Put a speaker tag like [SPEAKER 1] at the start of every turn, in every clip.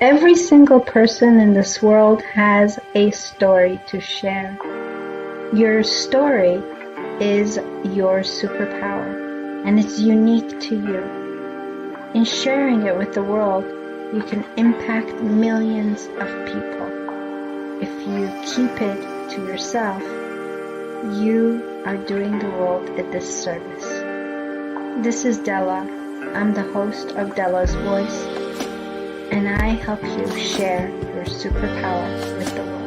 [SPEAKER 1] Every single person in this world has a story to share. Your story is your superpower, and it's unique to you. In sharing it with the world, you can impact millions of people. If you keep it to yourself, you are doing the world a disservice. This is Della. I'm the host of Della's Voice, and I help you share your superpower with the world.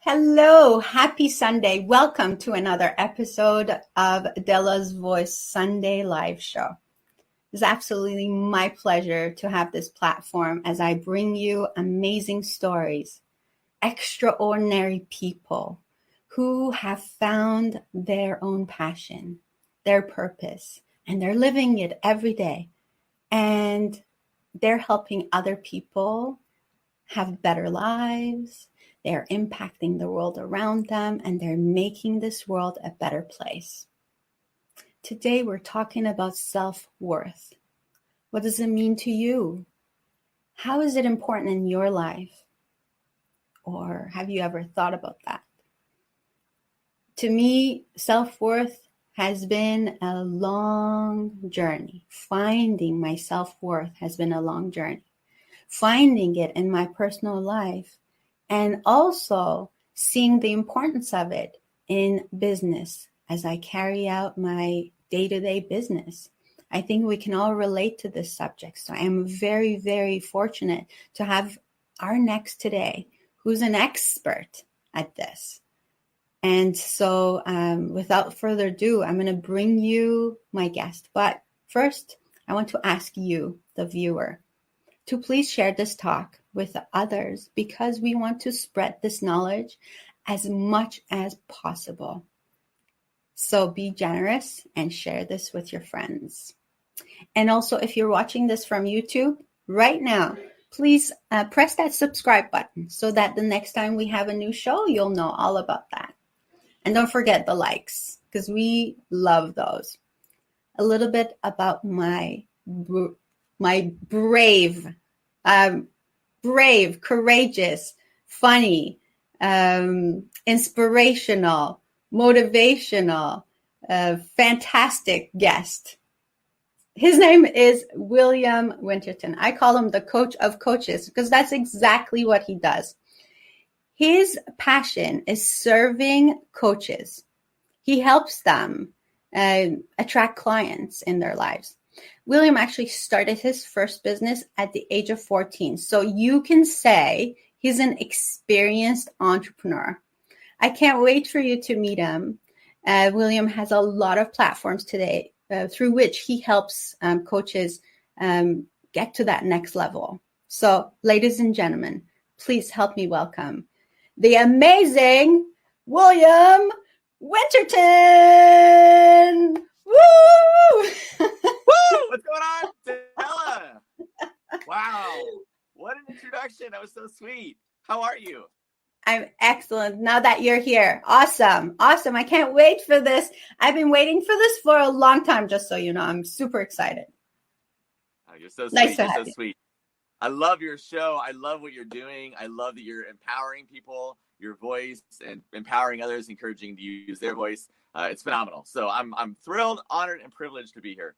[SPEAKER 2] Hello, happy Sunday. Welcome to another episode of Della's Voice Sunday live show. It's absolutely my pleasure to have this platform as I bring you amazing stories, extraordinary people who have found their own passion, their purpose, and they're living it every day. And they're helping other people have better lives. They're impacting the world around them, and they're making this world a better place. Today, we're talking about self-worth. What does it mean to you? How is it important in your life? Or have you ever thought about that? To me, self-worth has been a long journey. Finding my self-worth has been a long journey. Finding it in my personal life, and also seeing the importance of it in business as I carry out my day-to-day business. I think we can all relate to this subject. So I am very, very fortunate to have our next today, who's an expert at this. And so without further ado, I'm going to bring you my guest. But first, I want to ask you, the viewer, to please share this talk with others because we want to spread this knowledge as much as possible. So be generous and share this with your friends. And also, if you're watching this from YouTube right now, please press that subscribe button so that the next time we have a new show, you'll know all about that. And don't forget the likes because we love those. A little bit about my brave, courageous, funny, inspirational, motivational, fantastic guest. His name is William Winterton. I call him the coach of coaches because that's exactly what he does. His passion is serving coaches. He helps them attract clients in their lives. William actually started his first business at the age of 14. So you can say he's an experienced entrepreneur. I can't wait for you to meet him. William has a lot of platforms today through which he helps coaches get to that next level. So, ladies and gentlemen, please help me welcome the amazing William Winterton. Woo!
[SPEAKER 3] Woo! What's going on, Della? Wow, what an introduction. That was so sweet. How are you?
[SPEAKER 2] I'm excellent now that you're here. Awesome. I can't wait for this. I've been waiting for this for a long time, just so you know. I'm super excited.
[SPEAKER 3] Oh, you're so sweet.
[SPEAKER 2] Nice to
[SPEAKER 3] you're
[SPEAKER 2] have
[SPEAKER 3] so
[SPEAKER 2] you.
[SPEAKER 3] Sweet. I love your show. I love what you're doing. I love that you're empowering people, your voice, and empowering others, encouraging to use their voice. It's phenomenal. So I'm thrilled, honored, and privileged to be here.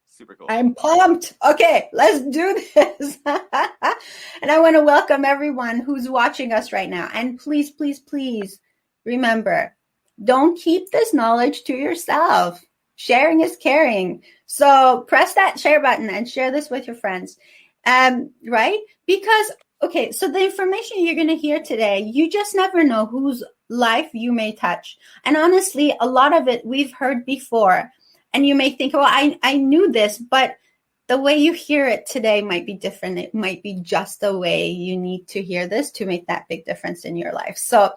[SPEAKER 3] Super cool.
[SPEAKER 2] I'm pumped. Okay, let's do this. And I want to welcome everyone who's watching us right now. And please, please, please remember, don't keep this knowledge to yourself. Sharing is caring. So press that share button and share this with your friends. Right? Because, okay, so the information you're going to hear today, you just never know whose life you may touch. And honestly, a lot of it we've heard before. And you may think, well, I knew this, but the way you hear it today might be different. It might be just the way you need to hear this to make that big difference in your life. So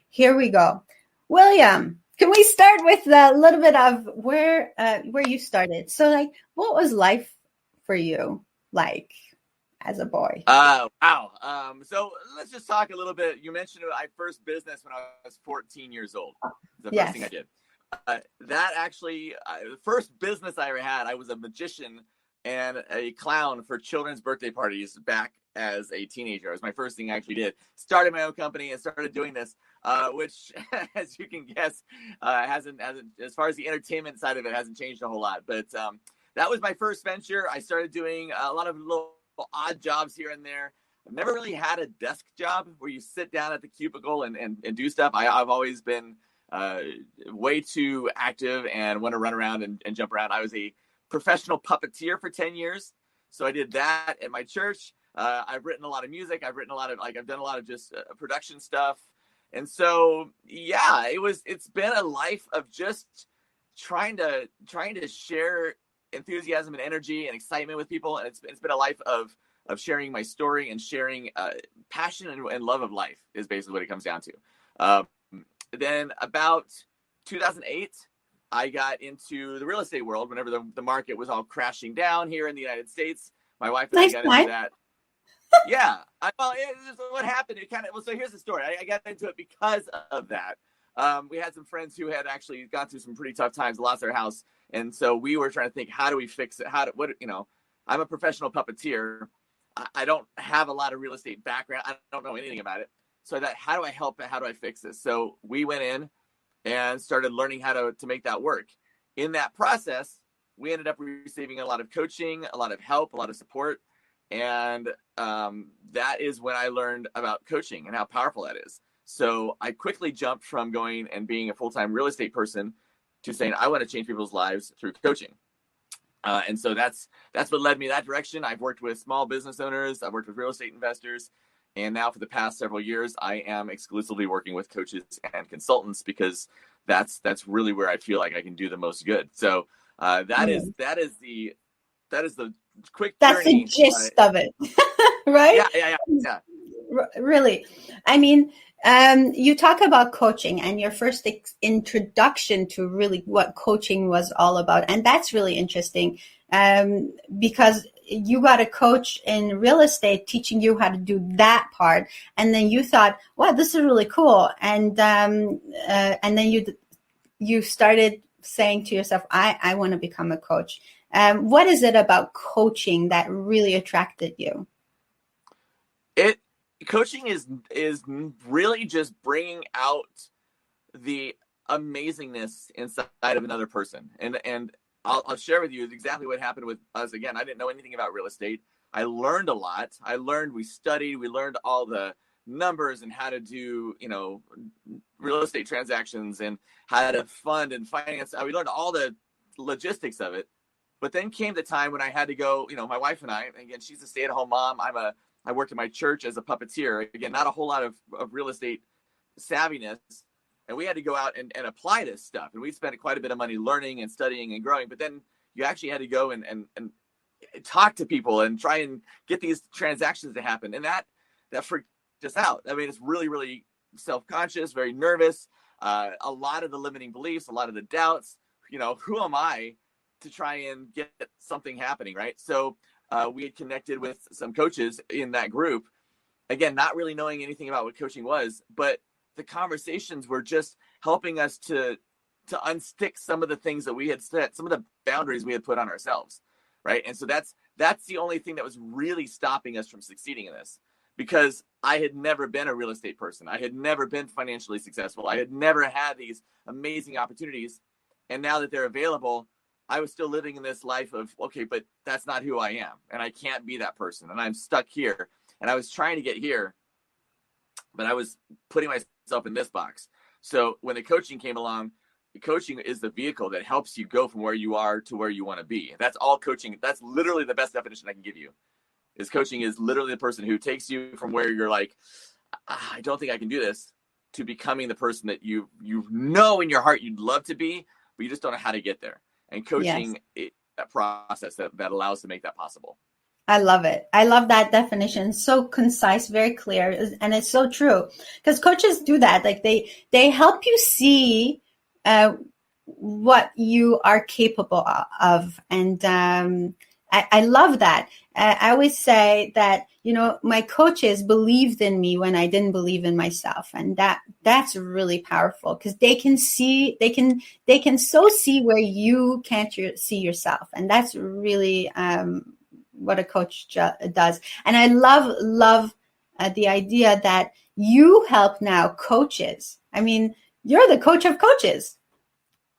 [SPEAKER 2] here we go. William, can we start with a little bit of where you started? So like, what was life for you like as a boy?
[SPEAKER 3] Wow. So let's just talk a little bit. You mentioned my first business when I was 14 years old. The first thing I did. That actually, the first business I ever had, I was a magician and a clown for children's birthday parties back as a teenager. It was my first thing I actually did. Started my own company and started doing this, which, as you can guess, hasn't, as far as the entertainment side of it, hasn't changed a whole lot. But that was my first venture. I started doing a lot of little odd jobs here and there. I've never really had a desk job where you sit down at the cubicle and do stuff. I've always been way too active and want to run around and jump around. I was a professional puppeteer for 10 years. So I did that at my church. I've written a lot of music. I've done a lot of just production stuff. And so, yeah, it's been a life of just trying to share enthusiasm and energy and excitement with people. And it's been a life of sharing my story and sharing passion and love of life is basically what it comes down to. Then about 2008, I got into the real estate world whenever the market was all crashing down here in the United States. My wife and I got into that. Yeah. What happened? So here's the story. I got into it because of that. We had some friends who had actually gone through some pretty tough times, lost their house. And so we were trying to think, how do we fix it? I'm a professional puppeteer. I don't have a lot of real estate background. I don't know anything about it. So I thought, how do I help? How do I fix this? So we went in and started learning how to make that work. In that process, we ended up receiving a lot of coaching, a lot of help, a lot of support. And that is when I learned about coaching and how powerful that is. So I quickly jumped from going and being a full-time real estate person to saying, I want to change people's lives through coaching. And so that's what led me that direction. I've worked with small business owners. I've worked with real estate investors. And now for the past several years, I am exclusively working with coaches and consultants because that's really where I feel like I can do the most good. So that is the quick journey.
[SPEAKER 2] That's the gist of it, right?
[SPEAKER 3] Yeah.
[SPEAKER 2] Really. I mean, you talk about coaching and your first introduction to really what coaching was all about. And that's really interesting because you got a coach in real estate teaching you how to do that part. And then you thought, wow, this is really cool. And then you started saying to yourself, I want to become a coach. What is it about coaching that really attracted you?
[SPEAKER 3] Coaching is really just bringing out the amazingness inside of another person. And I'll share with you exactly what happened with us. Again, I didn't know anything about real estate. I learned a lot. We studied, we learned all the numbers and how to do, real estate transactions and how to fund and finance. We learned all the logistics of it. But then came the time when I had to go, my wife and I, again, she's a stay-at-home mom. I worked at my church as a puppeteer. Again, not a whole lot of real estate savviness. And we had to go out and apply this stuff. And we spent quite a bit of money learning and studying and growing. But then you actually had to go and talk to people and try and get these transactions to happen. And that freaked us out. I mean, it's really, really self-conscious, very nervous. A lot of the limiting beliefs, a lot of the doubts, who am I to try and get something happening, right? So we had connected with some coaches in that group. Again, not really knowing anything about what coaching was, but the conversations were just helping us to unstick some of the things that we had set, some of the boundaries we had put on ourselves, right? And so that's the only thing that was really stopping us from succeeding in this, because I had never been a real estate person. I had never been financially successful. I had never had these amazing opportunities. And now that they're available, I was still living in this life of, okay, but that's not who I am. And I can't be that person. And I'm stuck here. And I was trying to get here, but I was putting myself in this box. So when the coaching came along, the coaching is the vehicle that helps you go from where you are to where you want to be. That's all coaching. That's literally the best definition I can give you. Is coaching is literally the person who takes you from where you're like, I don't think I can do this, to becoming the person that you know in your heart you'd love to be, but you just don't know how to get there. And coaching is that process that allows to make that possible.
[SPEAKER 2] I love it. I love that definition. So concise, very clear. And it's so true, because coaches do that. Like they help you see what you are capable of. And I love that. I always say that, my coaches believed in me when I didn't believe in myself. And that's really powerful, because they can so see where you can't see yourself. And that's really what a coach does. And I love the idea that you help now coaches. I mean, you're the coach of coaches.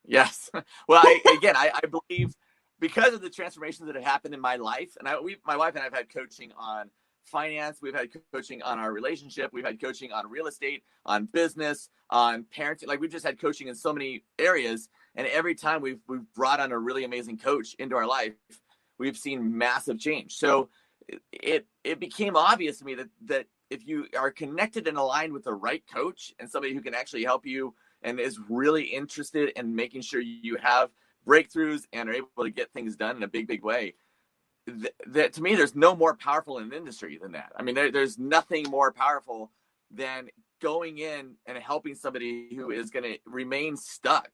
[SPEAKER 3] Yes. Well, I believe, because of the transformations that have happened in my life, and my wife and I have had coaching on finance, we've had coaching on our relationship, we've had coaching on real estate, on business, on parenting. Like, we've just had coaching in so many areas, and every time we've brought on a really amazing coach into our life, we've seen massive change. So it became obvious to me that if you are connected and aligned with the right coach, and somebody who can actually help you and is really interested in making sure you have breakthroughs and are able to get things done in a big way, that to me, there's no more powerful in an industry than that. I mean, there's nothing more powerful than going in and helping somebody who is going to remain stuck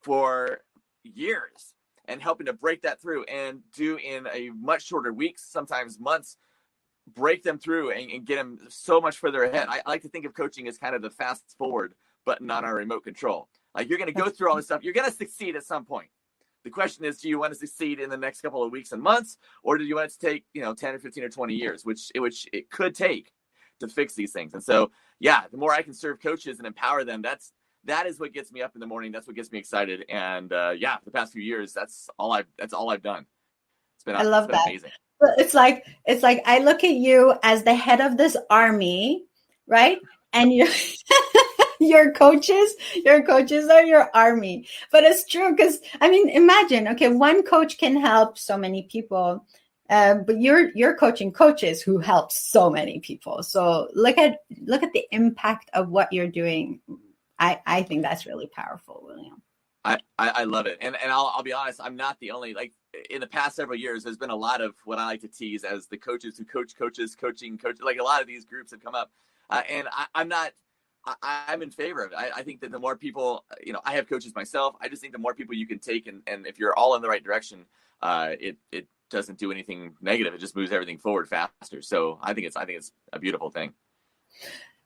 [SPEAKER 3] for years, and helping to break that through, and do in a much shorter weeks, sometimes months, break them through and get them so much further ahead. I like to think of coaching as kind of the fast forward button on our remote control. Like, you're going to go through all this stuff. You're going to succeed at some point. The question is, do you want to succeed in the next couple of weeks and months, or do you want it to take, 10 or 15 or 20 years, which it could take to fix these things? And so, yeah, the more I can serve coaches and empower them, that is what gets me up in the morning. That's what gets me excited. And the past few years, that's all I've done.
[SPEAKER 2] I love that.
[SPEAKER 3] Amazing.
[SPEAKER 2] It's like I look at you as the head of this army, right? And your coaches are your army. But it's true, because I mean, imagine, okay, one coach can help so many people, but you're coaching coaches who help so many people. So look at the impact of what you're doing. I think that's really powerful, William.
[SPEAKER 3] I love it. And I'll be honest, I'm not the only, like, in the past several years, there's been a lot of what I like to tease as the coaches who coach coaches, coaching coaches. Like, a lot of these groups have come up, and I'm in favor of it. I think that the more people, I have coaches myself. I just think the more people you can take, and if you're all in the right direction, it doesn't do anything negative. It just moves everything forward faster. So I think it's a beautiful thing.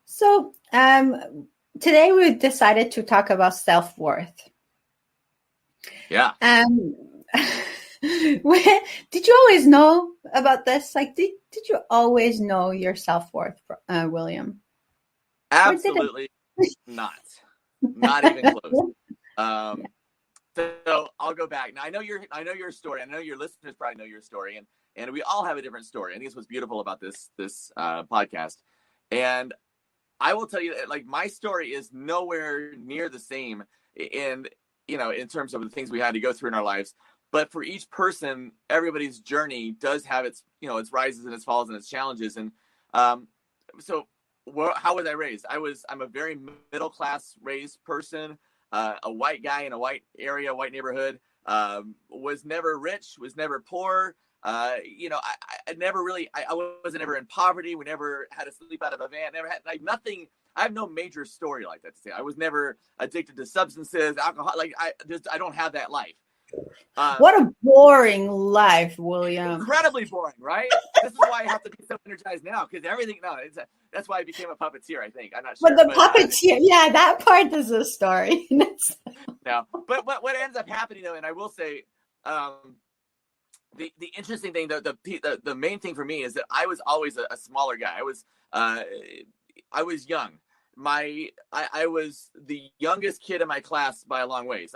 [SPEAKER 2] So today we decided to talk about self-worth.
[SPEAKER 3] Yeah.
[SPEAKER 2] Did you always know about this? Like, did you always know your self-worth, William?
[SPEAKER 3] Absolutely not. Not even close. So I'll go back. Now, I know your story. I know your listeners probably know your story, and we all have a different story. I think it's what's beautiful about this podcast. And I will tell you that, like, my story is nowhere near the same in terms of the things we had to go through in our lives. But for each person, everybody's journey does have its rises and its falls and its challenges. And so how was I raised? I'm a very middle class raised person, a white guy in a white area, white neighborhood. Was never rich, was never poor. I never really, I wasn't ever in poverty. We never had to sleep out of a van. Never had, like, nothing. I have no major story like that to say. I was never addicted to substances, alcohol. Like, I don't have that life.
[SPEAKER 2] What a boring life, William.
[SPEAKER 3] Incredibly boring, right? This is why I have to be so energized now, because everything. No, that's why I became a puppeteer. I think I'm not sure.
[SPEAKER 2] But the puppeteer, yeah, that part is a story.
[SPEAKER 3] No, but what ends up happening, though, and I will say, the interesting thing, the main thing for me is that I was always a smaller guy. I was young. I was the youngest kid in my class by a long ways.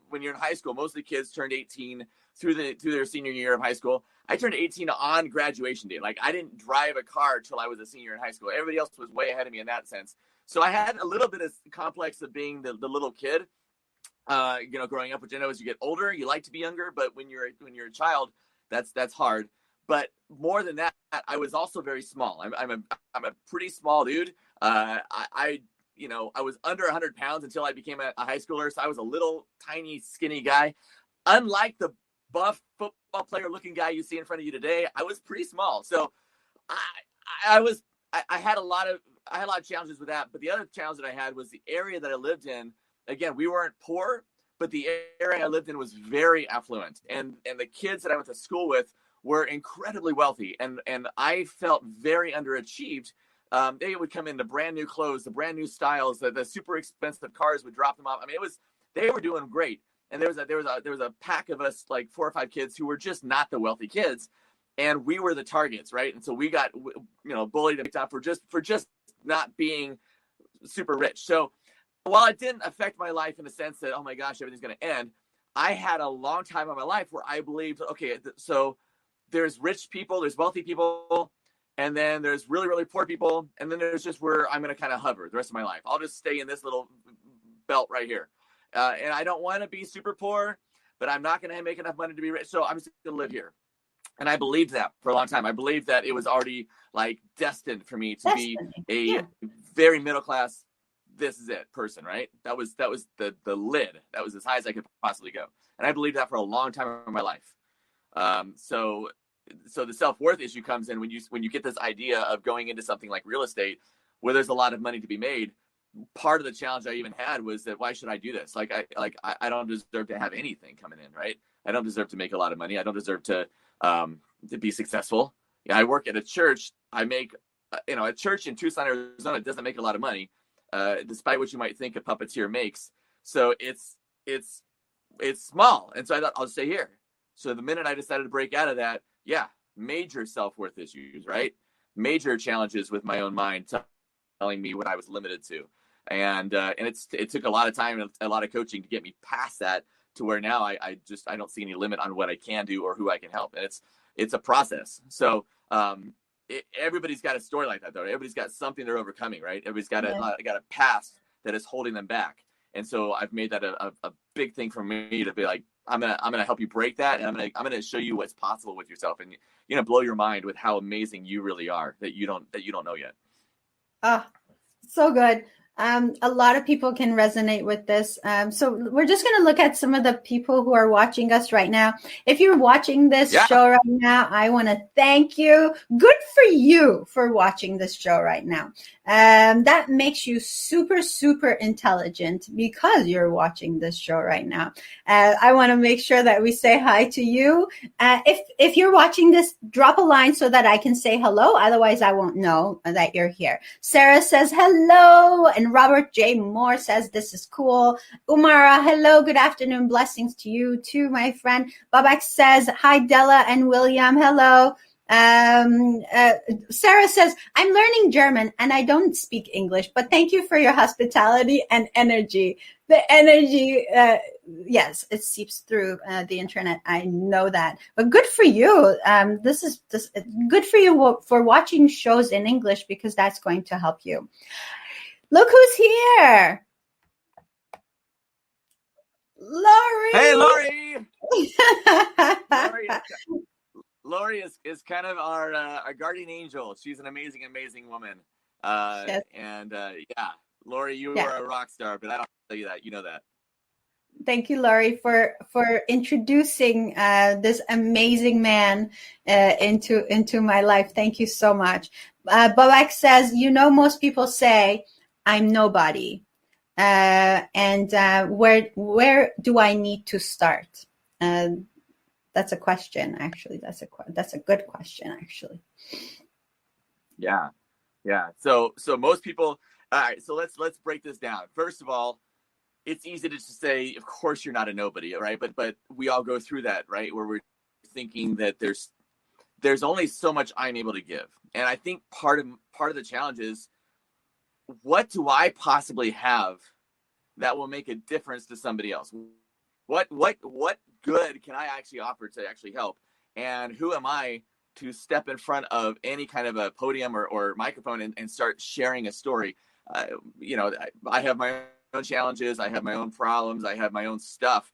[SPEAKER 3] When you're in high school, most of the kids turned 18 through their senior year of high school. I turned 18 on graduation day. Like, I didn't drive a car till I was a senior in high school. Everybody else was way ahead of me in that sense. So I had a little bit of complex of being the little kid, growing up, which I know as you get older, you like to be younger, but when you're a child, that's hard. But more than that, I was also very small. I'm a pretty small dude. I was under 100 pounds until I became a high schooler. So I was a little tiny, skinny guy. Unlike the buff football player looking guy you see in front of you today, I was pretty small. So I had a lot of challenges with that. But the other challenge that I had was the area that I lived in. Again, we weren't poor, but the area I lived in was very affluent, and the kids that I went to school with were incredibly wealthy, and I felt very underachieved. They would come into brand new clothes, the brand new styles, the super expensive cars would drop them off. I mean, they were doing great. And there was a pack of us, like 4 or 5 kids who were just not the wealthy kids, and we were the targets, right? And so we got, bullied and picked up for just not being super rich. So while it didn't affect my life in the sense that, oh my gosh, everything's going to end, I had a long time in my life where I believed, okay, so there's rich people, there's wealthy people, and then there's really, really poor people. And then there's just where I'm going to kind of hover the rest of my life. I'll just stay in this little belt right here. And I don't want to be super poor, but I'm not going to make enough money to be rich. So I'm just going to live here. And I believed that for a long time. I believed that it was already like destined for me to be a very middle class, this is it person, right? That was the lid. That was as high as I could possibly go. And I believed that for a long time in my life. So the self-worth issue comes in when you get this idea of going into something like real estate where there's a lot of money to be made. Part of the challenge I even had was that, why should I do this? I don't deserve to have anything coming in, right? I don't deserve to make a lot of money. I don't deserve to be successful. Yeah, I work at a church. I make, a church in Tucson, Arizona doesn't make a lot of money, despite what you might think a puppeteer makes. So it's small. And so I thought, I'll stay here. So the minute I decided to break out of that, major self-worth issues, right? Major challenges with my own mind telling me what I was limited to. And it took a lot of time and a lot of coaching to get me past that to where now I don't see any limit on what I can do or who I can help. And it's a process. So everybody's got a story like that, though. Everybody's got something they're overcoming, right? Everybody's got a past that is holding them back. And so I've made that a big thing for me to be like, I'm gonna help you break that, and I'm gonna show you what's possible with yourself, and blow your mind with how amazing you really are that you don't know yet.
[SPEAKER 2] Oh, so good. A lot of people can resonate with this. So we're just going to look at some of the people who are watching us right now. If you're watching this show right now, I want to thank you. Good for you for watching this show right now. That makes you super, super intelligent because you're watching this show right now. I want to make sure that we say hi to you. If you're watching this, drop a line so that I can say hello. Otherwise, I won't know that you're here. Sarah says hello. And Robert J. Moore says, this is cool. Umara, hello, good afternoon. Blessings to you too, my friend. Babak says, hi, Della and William. Hello. Sarah says, I'm learning German and I don't speak English, but thank you for your hospitality and energy. The energy, yes, it seeps through the internet. I know that, but good for you. This is good for you for watching shows in English because that's going to help you. Look who's here. Lori.
[SPEAKER 3] Hey, Lori. Lori is kind of our guardian angel. She's an amazing, amazing woman. Yes. And Lori, you are a rock star, but I don't tell you that. You know that.
[SPEAKER 2] Thank you, Lori, for introducing this amazing man into my life. Thank you so much. Babak says, most people say, I'm nobody. And where do I need to start? That's a question, actually. That's a good question, actually.
[SPEAKER 3] Yeah. So most people. All right. So let's break this down. First of all, it's easy to just say, of course you're not a nobody, right? But we all go through that, right? Where we're thinking that there's only so much I'm able to give, and I think part of the challenge is, what do I possibly have that will make a difference to somebody else? What good can I actually offer to actually help? And who am I to step in front of any kind of a podium or microphone and start sharing a story? I have my own challenges. I have my own problems. I have my own stuff.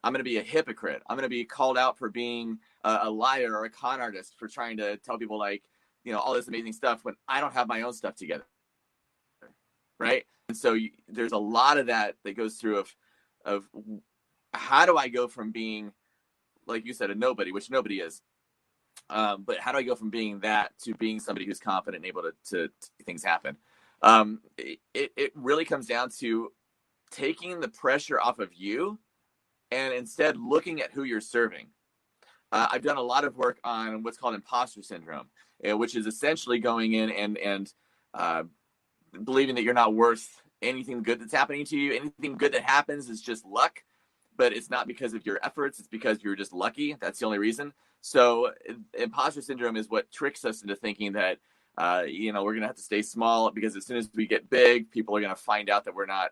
[SPEAKER 3] I'm going to be a hypocrite. I'm going to be called out for being a liar or a con artist for trying to tell people all this amazing stuff when I don't have my own stuff together. Right. And so there's a lot of that goes through of how do I go from being, like you said, a nobody, which nobody is. But how do I go from being that to being somebody who's confident and able to make things happen? It really comes down to taking the pressure off of you and instead looking at who you're serving. I've done a lot of work on what's called imposter syndrome, which is essentially going in and believing that you're not worth anything good that's happening to you. Anything good that happens is just luck, but it's not because of your efforts. It's because you're just lucky. That's the only reason. So imposter syndrome is what tricks us into thinking that, we're going to have to stay small, because as soon as we get big, people are going to find out that we're not,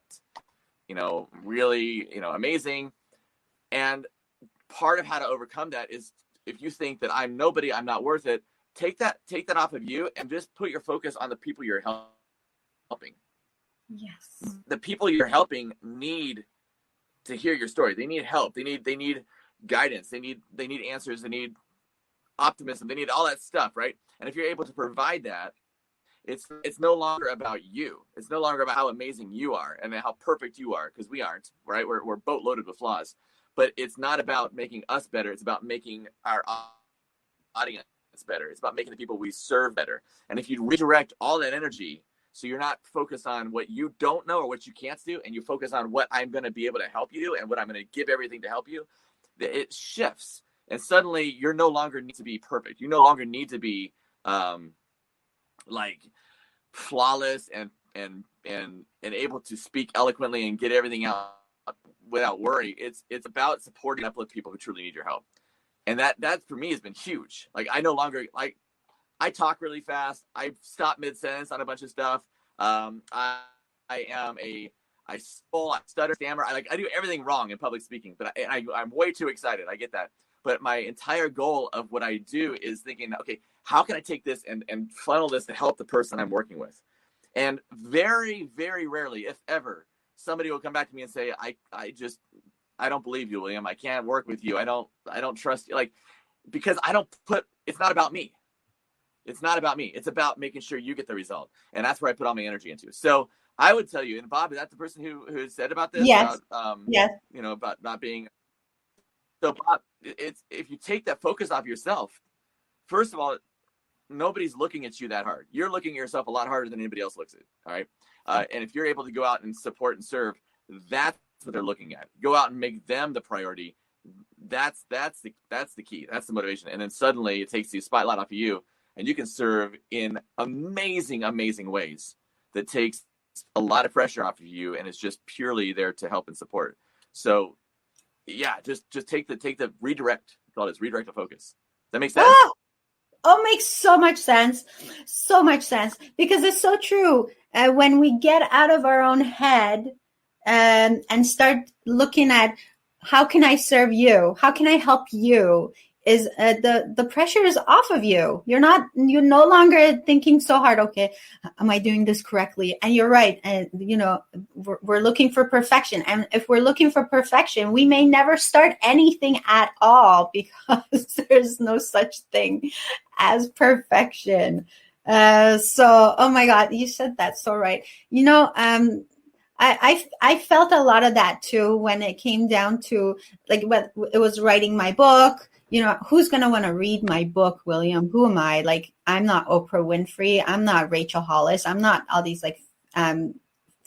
[SPEAKER 3] really, amazing. And part of how to overcome that is, if you think that I'm nobody, I'm not worth it, take that off of you and just put your focus on the people you're helping.
[SPEAKER 2] Yes.
[SPEAKER 3] The people you're helping need to hear your story. They need help. They need guidance. They need answers. They need optimism. They need all that stuff, right? And if you're able to provide that, it's no longer about you. It's no longer about how amazing you are and how perfect you are, because we aren't, right? We're boat loaded with flaws. But it's not about making us better. It's about making our audience better. It's about making the people we serve better. And if you redirect all that energy, so you're not focused on what you don't know or what you can't do, and you focus on what I'm going to be able to help you do and what I'm going to give everything to help you, it shifts. And suddenly you're no longer need to be perfect. You no longer need to be like flawless and able to speak eloquently and get everything out without worry. It's about supporting and uplift people who truly need your help. And that for me has been huge. Like, I no longer, like, I talk really fast. I stop mid-sentence on a bunch of stuff. I stutter, stammer. I do everything wrong in public speaking, but I'm way too excited. I get that. But my entire goal of what I do is thinking, okay, how can I take this and funnel this to help the person I'm working with? And very, very rarely, if ever, somebody will come back to me and say, I don't believe you, William. I can't work with you. I don't trust you. Like, because it's not about me. It's not about me. It's about making sure you get the result. And that's where I put all my energy into. So I would tell you, and Bob, is that the person who said about this?
[SPEAKER 2] Yes.
[SPEAKER 3] About,
[SPEAKER 2] yes.
[SPEAKER 3] About not being. So Bob, it's, if you take that focus off yourself, first of all, nobody's looking at you that hard. You're looking at yourself a lot harder than anybody else looks at. All right. And if you're able to go out and support and serve, that's what they're looking at. Go out and make them the priority. That's the key. That's the motivation. And then suddenly it takes the spotlight off of you, and you can serve in amazing, amazing ways that takes a lot of pressure off of you, and it's just purely there to help and support. So yeah, just take the redirect. Call it redirect the focus. Does that make sense?
[SPEAKER 2] Makes so much sense. So much sense, because it's so true. When we get out of our own head and start looking at, how can I serve you? How can I help you? Is the pressure is off of you. You're no longer thinking so hard. Okay, am I doing this correctly? And you're right. And we're looking for perfection. And if we're looking for perfection, we may never start anything at all, because there's no such thing as perfection. So, oh my God, you said that so right. I felt a lot of that too when it came down to, like, when it was writing my book. Who's going to want to read my book, William? Who am I? Like, I'm not Oprah Winfrey. I'm not Rachel Hollis. I'm not all these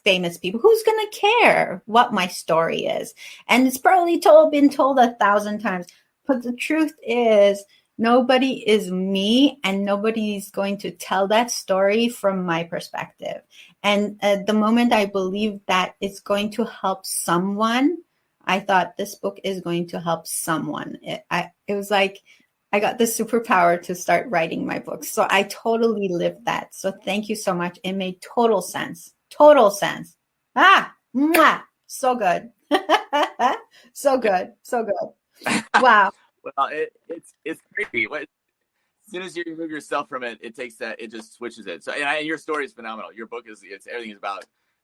[SPEAKER 2] famous people. Who's going to care what my story is? And it's probably been told 1,000 times. But the truth is, nobody is me, and nobody's going to tell that story from my perspective. And the moment I believe that it's going to help someone, I thought this book is going to help someone. It was like I got the superpower to start writing my book. So I totally lived that. So thank you so much. It made total sense. Total sense. Mwah, so good. So good. So good. Wow.
[SPEAKER 3] Well, it's crazy. As soon as you remove yourself from it, it just switches it. So, and your story is phenomenal. Your book everything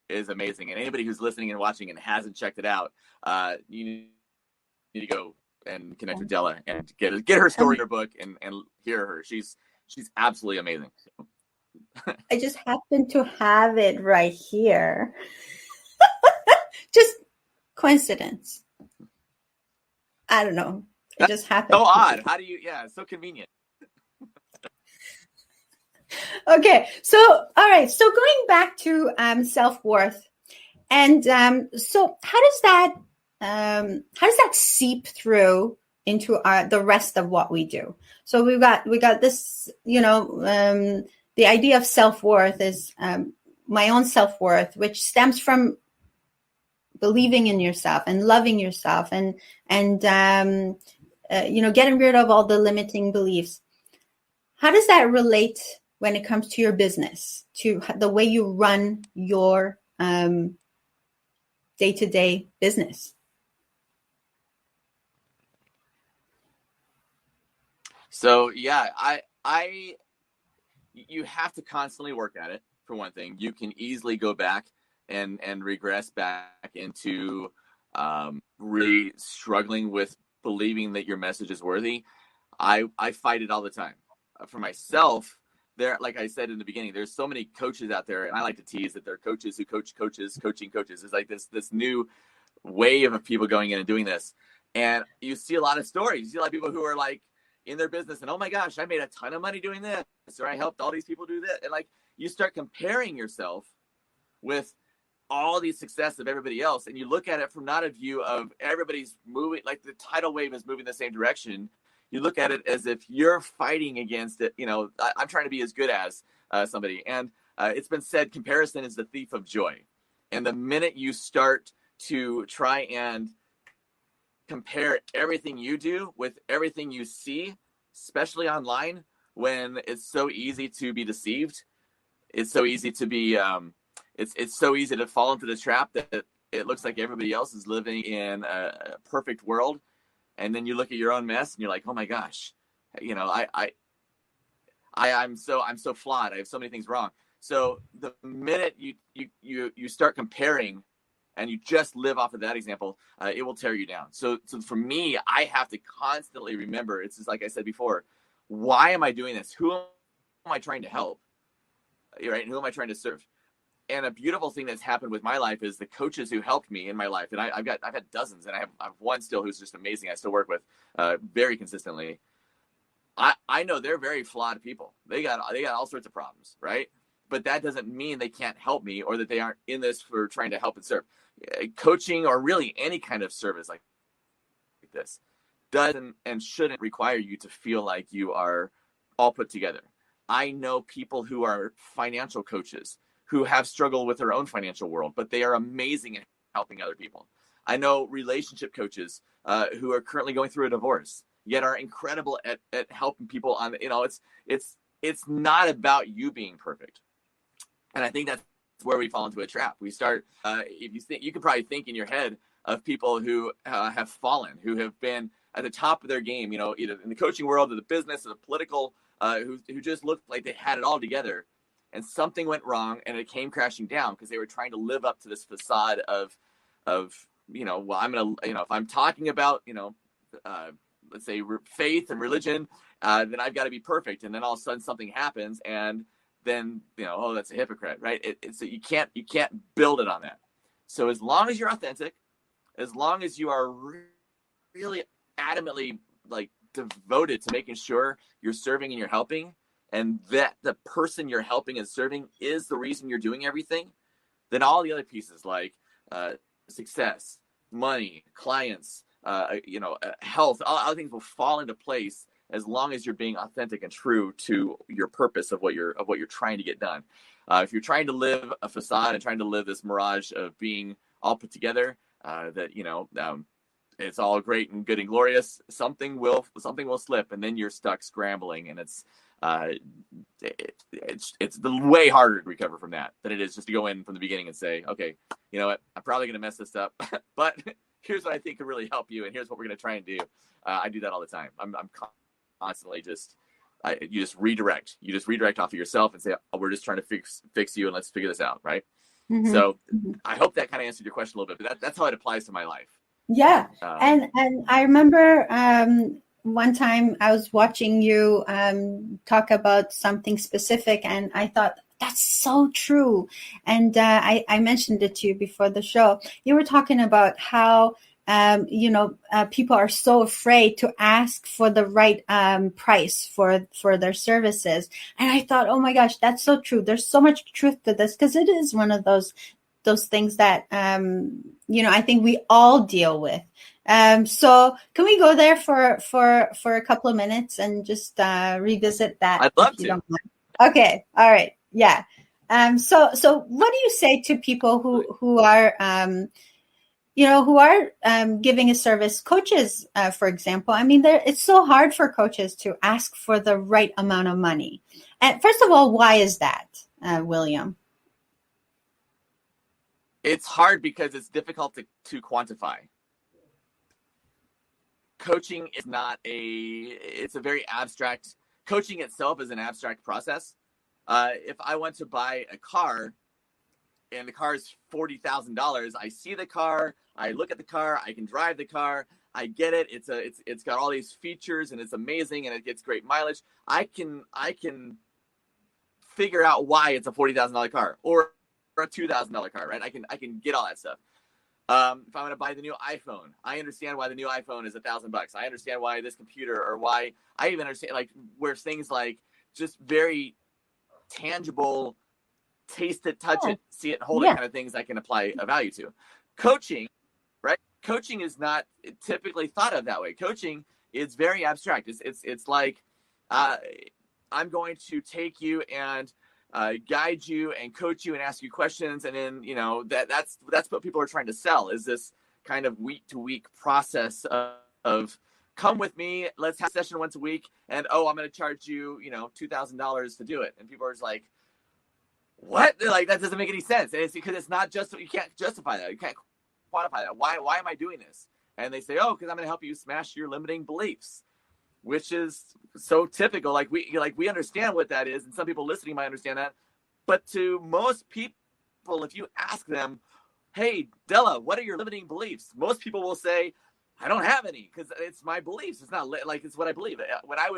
[SPEAKER 3] is amazing. And anybody who's listening and watching and hasn't checked it out, you need to go and connect with Dela and get her story in her book and hear her. She's absolutely amazing.
[SPEAKER 2] I just happen to have it right here. Just coincidence. I don't know. It just happened.
[SPEAKER 3] So odd. How do you? Yeah, it's so convenient.
[SPEAKER 2] Okay, so all right. So going back to self-worth, and so how does that how does that seep through into the rest of what we do? So we got this, the idea of self-worth is my own self-worth, which stems from believing in yourself and loving yourself and getting rid of all the limiting beliefs. How does that relate when it comes to your business, to the way you run your day-to-day business?
[SPEAKER 3] So yeah, you have to constantly work at it. For one thing, you can easily go back and regress back into really struggling with believing that your message is worthy. I fight it all the time. For myself, there, like I said in the beginning, there's so many coaches out there, and I like to tease that they're coaches who coach coaches, coaching coaches. It's like this new wave of people going in and doing this. And you see a lot of stories. You see a lot of people who are like in their business and, oh my gosh, I made a ton of money doing this, or I helped all these people do this. And like, you start comparing yourself with all the success of everybody else, and you look at it from not a view of everybody's moving, like the tidal wave is moving the same direction. You look at it as if you're fighting against it. I'm trying to be as good as somebody. And it's been said, comparison is the thief of joy. And the minute you start to try and compare everything you do with everything you see, especially online, when it's so easy to be deceived, it's so easy to be, it's so easy to fall into the trap that it looks like everybody else is living in a perfect world. And then you look at your own mess and you're like, oh my gosh, I'm so flawed. I have so many things wrong. So the minute you start comparing and you just live off of that example, it will tear you down. So for me, I have to constantly remember, it's just like I said before, why am I doing this? Who am I trying to help? Right? Who am I trying to serve? And a beautiful thing that's happened with my life is the coaches who helped me in my life. And I've had dozens, and I have one still who's just amazing. I still work with very consistently. I know they're very flawed people. They got all sorts of problems, right? But that doesn't mean they can't help me or that they aren't in this for trying to help and serve. Coaching, or really any kind of service like this, doesn't and shouldn't require you to feel like you are all put together. I know people who are financial coaches who have struggled with their own financial world, but they are amazing at helping other people. I know relationship coaches who are currently going through a divorce, yet are incredible at helping people on, it's not about you being perfect. And I think that's where we fall into a trap. We start, if you think, you could probably think in your head of people who have fallen, who have been at the top of their game, either in the coaching world or the business or the political, who just looked like they had it all together. And something went wrong and it came crashing down because they were trying to live up to this facade of, well, I'm going to, if I'm talking about, let's say faith and religion, then I've got to be perfect. And then all of a sudden something happens and then, oh, that's a hypocrite, right? So you can't build it on that. So as long as you're authentic, as long as you are really adamantly like devoted to making sure you're serving and you're helping, and that the person you're helping and serving is the reason you're doing everything, then all the other pieces like success, money, clients, health, all other things will fall into place as long as you're being authentic and true to your purpose of what you're trying to get done. If you're trying to live a facade and trying to live this mirage of being all put together, it's all great and good and glorious, something will slip, and then you're stuck scrambling, and it's way harder to recover from that than it is just to go in from the beginning and say, okay, you know what, I'm probably going to mess this up, but here's what I think could really help you, and here's what we're going to try and do. I do that all the time. I'm constantly you just redirect off of yourself and say, oh, we're just trying to fix you, and let's figure this out, right? Mm-hmm. So I hope that kind of answered your question a little bit, but that's how it applies to my life.
[SPEAKER 2] Yeah. And I remember one time I was watching you talk about something specific, and I thought, that's so true. And I mentioned it to you before the show. You were talking about how, people are so afraid to ask for the right price for their services. And I thought, oh my gosh, that's so true. There's so much truth to this, because it is one of those those things that, I think we all deal with. So can we go there for a couple of minutes and just revisit that?
[SPEAKER 3] I'd love
[SPEAKER 2] if you
[SPEAKER 3] to.
[SPEAKER 2] Don't mind? Okay. All right. Yeah. So what do you say to people who are, giving a service, coaches, for example? I mean, it's so hard for coaches to ask for the right amount of money. And first of all, why is that, William?
[SPEAKER 3] It's hard because it's difficult to quantify. Coaching is it's a very abstract, coaching itself is an abstract process. If I want to buy a car and the car is $40,000, I see the car, I look at the car, I can drive the car, I get it. It's got all these features and it's amazing and it gets great mileage. I can figure out why it's a $40,000 car or a $2,000 car, right? I can get all that stuff. If I want to buy the new iPhone, I understand why the new iPhone is $1,000. I understand why this computer, or why I even understand where things like just very tangible, taste it, touch it, see it, hold it kind of things I can apply a value to. Coaching, right? Coaching is not typically thought of that way. Coaching is very abstract. It's like I'm going to take you and guide you and coach you and ask you questions, and then that's what people are trying to sell, is this kind of week to week process of come with me, let's have a session once a week, and I'm going to charge you $2,000 to do it. And people are just like, what? They're like, that doesn't make any sense. And it's because it's not just, you can't justify that, you can't quantify that. Why am I doing this? And they say, because I'm going to help you smash your limiting beliefs, which is so typical. We understand what that is, and some people listening might understand that. But to most people, if you ask them, hey, Della, what are your limiting beliefs? Most people will say, I don't have any, because it's my beliefs. It's not it's what I believe. When I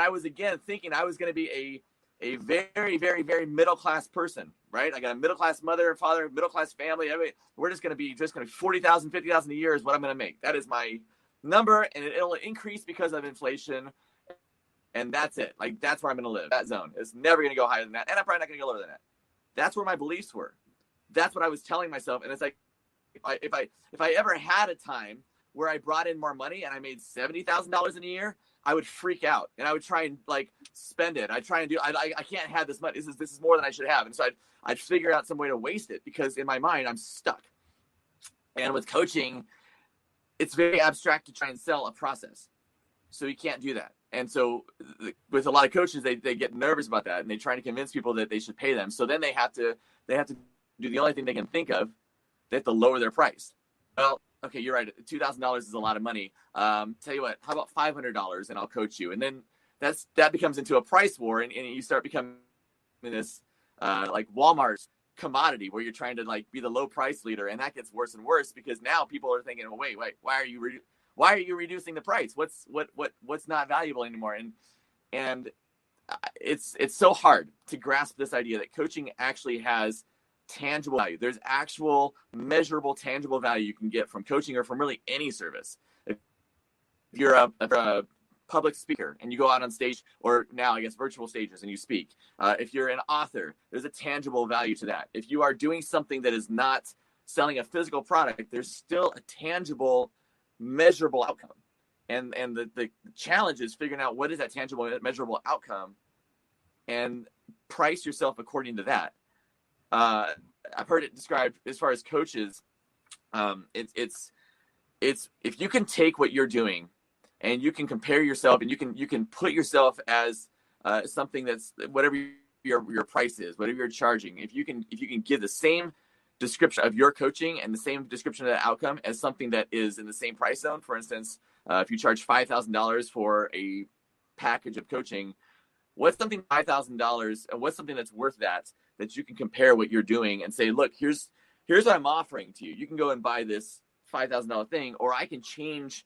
[SPEAKER 3] was again thinking I was going to be a very, very, very middle-class person, right? I got a middle-class mother and father, middle-class family. We're just going to be $40,000, $50,000 a year is what I'm going to make. That is my number, and it'll increase because of inflation, and that's it. That's where I'm going to live. That zone is never going to go higher than that, and I'm probably not going to go lower than that. That's where my beliefs were. That's what I was telling myself. And it's like, if I ever had a time where I brought in more money and I made $70,000 in a year, I would freak out and I would try and spend it. I can't have this money. This is more than I should have. And so I'd figure out some way to waste it, because in my mind I'm stuck. And with coaching, it's very abstract to try and sell a process. So you can't do that. And so with a lot of coaches, they get nervous about that, and they try to convince people that they should pay them. So then they have to do the only thing they can think of. They have to lower their price. Well, okay, you're right. $2,000 is a lot of money. Tell you what, how about $500 and I'll coach you? And then that becomes into a price war, and you start becoming this Walmart's commodity where you're trying to be the low price leader, and that gets worse and worse, because now people are thinking, well, wait, why are you reducing the price? What's not valuable anymore? And it's so hard to grasp this idea that coaching actually has tangible value. There's actual measurable, tangible value you can get from coaching, or from really any service. If you're a public speaker and you go out on stage, or now I guess virtual stages, and you speak, if you're an author, there's a tangible value to that. If you are doing something that is not selling a physical product, there's still a tangible, measurable outcome. And the challenge is figuring out what is that tangible, measurable outcome, and price yourself according to that. I've heard it described as far as coaches. It's if you can take what you're doing and you can compare yourself, and you can put yourself as something that's whatever your price is, whatever you're charging. If you can give the same description of your coaching and the same description of that outcome as something that is in the same price zone. For instance, if you charge $5,000 for a package of coaching, what's something $5,000, and what's something that's worth that you can compare what you're doing and say, look, here's what I'm offering to you. You can go and buy this $5,000 thing, or I can change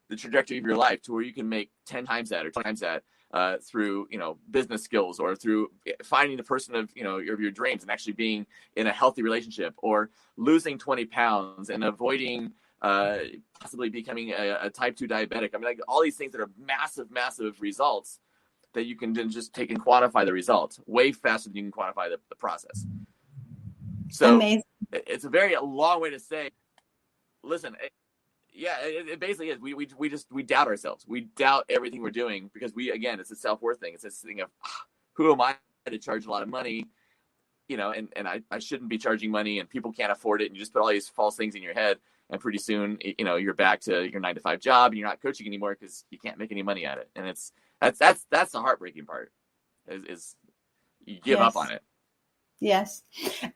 [SPEAKER 3] the trajectory of your life to where you can make 10 times that or 20 times that through business skills, or through finding the person of your dreams and actually being in a healthy relationship, or losing 20 pounds and avoiding possibly becoming a type 2 diabetic. I mean, all these things that are massive results that you can then just take and quantify the results way faster than you can quantify the process. So
[SPEAKER 2] amazing.
[SPEAKER 3] it's a very long way to say, listen, it basically is. We doubt ourselves. We doubt everything we're doing because again, it's a self-worth thing. It's this thing of, who am I to charge a lot of money? And I shouldn't be charging money, and people can't afford it. And you just put all these false things in your head, and pretty soon, you're back to your 9-to-5 job, and you're not coaching anymore because you can't make any money at it. And that's the heartbreaking part is you give up on it.
[SPEAKER 2] Yes.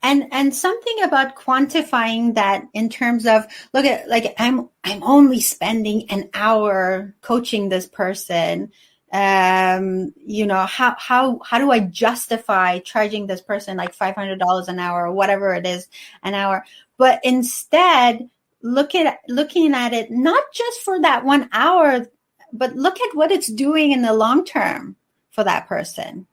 [SPEAKER 2] And something about quantifying that in terms of, look at, like, I'm only spending an hour coaching this person. How do I justify charging this person like $500 an hour or whatever it is an hour? But instead, looking at it, not just for that 1 hour, but look at what it's doing in the long term for that person.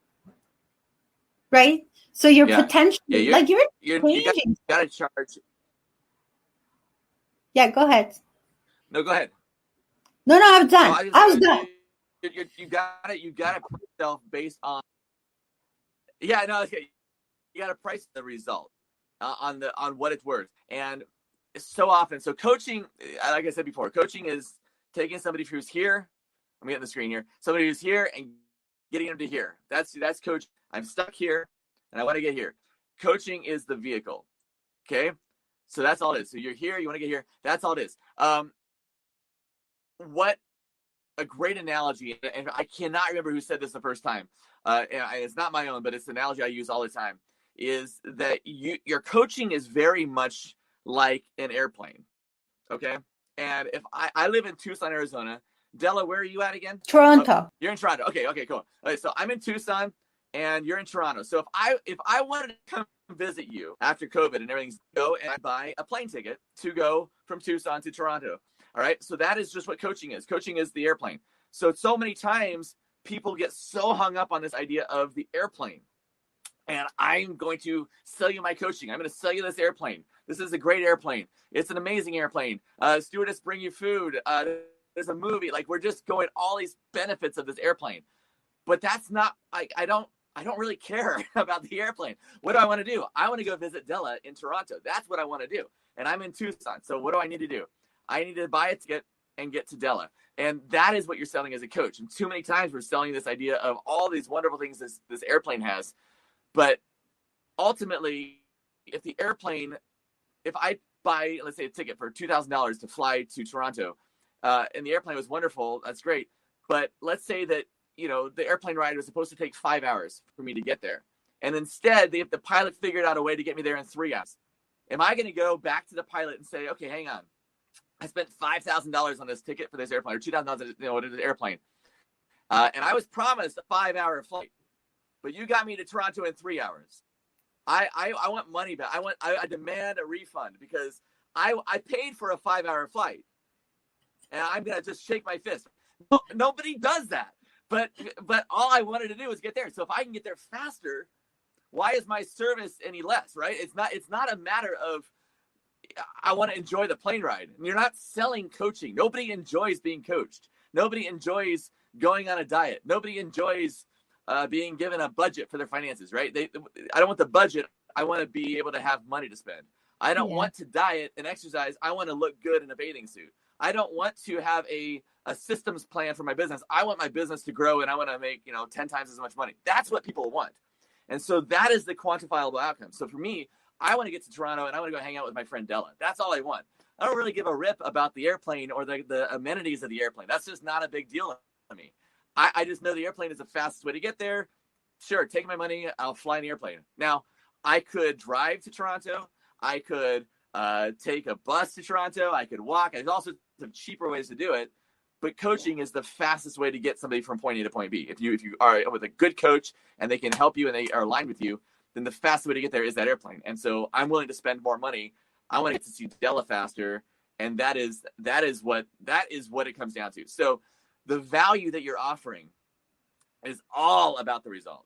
[SPEAKER 2] Right? So you're potentially, you
[SPEAKER 3] got to charge.
[SPEAKER 2] Yeah, go ahead.
[SPEAKER 3] No, go ahead.
[SPEAKER 2] No, I'm done. I was done.
[SPEAKER 3] You got to put yourself based on. Yeah, no, okay. You got to price the result on what it's worth, and so often. So coaching, like I said before, coaching is taking somebody who's here. I'm getting the screen here. Somebody who's here and getting them to here. That's coach. I'm stuck here, and I want to get here. Coaching is the vehicle. Okay, so that's all it is. So you're here. You want to get here. That's all it is. What a great analogy, and I cannot remember who said this the first time. And it's not my own, but it's an analogy I use all the time. Is that your coaching is very much like an airplane, okay? And if I live in Tucson, Arizona. Della, where are you at again?
[SPEAKER 2] Toronto.
[SPEAKER 3] You're in Toronto. Okay, cool. Okay, so I'm in Tucson, and you're in Toronto. So if I wanted to come visit you after COVID and everything's go and I buy a plane ticket to go from Tucson to Toronto. All right. So that is just what coaching is. Coaching is the airplane. So many times people get so hung up on this idea of the airplane. And I'm going to sell you my coaching. I'm going to sell you this airplane. This is a great airplane. It's an amazing airplane. Stewardess bring you food. There's a movie. Like, we're just going all these benefits of this airplane. But that's not, I don't really care about the airplane. What do I want to do? I want to go visit Della in Toronto. That's what I want to do. And I'm in Tucson. So what do I need to do? I need to buy a ticket and get to Della. And that is what you're selling as a coach. And too many times we're selling this idea of all these wonderful things this airplane has. But ultimately, if I buy, let's say, a ticket for $2,000 to fly to Toronto, and the airplane was wonderful, that's great. But let's say that, the airplane ride was supposed to take 5 hours for me to get there. And instead, the pilot figured out a way to get me there in 3 hours. Am I going to go back to the pilot and say, okay, hang on. I spent $5,000 on this ticket for this airplane, or $2,000 the airplane. And I was promised a 5-hour flight, but you got me to Toronto in 3 hours. I want money back. I demand a refund because I paid for a 5-hour flight, and I'm going to just shake my fist. Nobody does that. But all I wanted to do was get there. So if I can get there faster, why is my service any less, right? It's not a matter of I want to enjoy the plane ride. And you're not selling coaching. Nobody enjoys being coached. Nobody enjoys going on a diet. Nobody enjoys being given a budget for their finances, right? I don't want the budget. I want to be able to have money to spend. I don't want to diet and exercise. I want to look good in a bathing suit. I don't want to have a systems plan for my business. I want my business to grow, and I want to make 10 times as much money. That's what people want. And so that is the quantifiable outcome. So for me, I want to get to Toronto, and I want to go hang out with my friend Della. That's all I want. I don't really give a rip about the airplane or the amenities of the airplane. That's just not a big deal to me. I just know the airplane is the fastest way to get there. Sure, take my money. I'll fly an airplane. Now, I could drive to Toronto. I could take a bus to Toronto. I could walk. There's also some cheaper ways to do it. But coaching is the fastest way to get somebody from point A to point B. If you are with a good coach and they can help you and they are aligned with you, then the fastest way to get there is that airplane. And so I'm willing to spend more money. I want to get to see Della faster. And that is what it comes down to. So the value that you're offering is all about the result.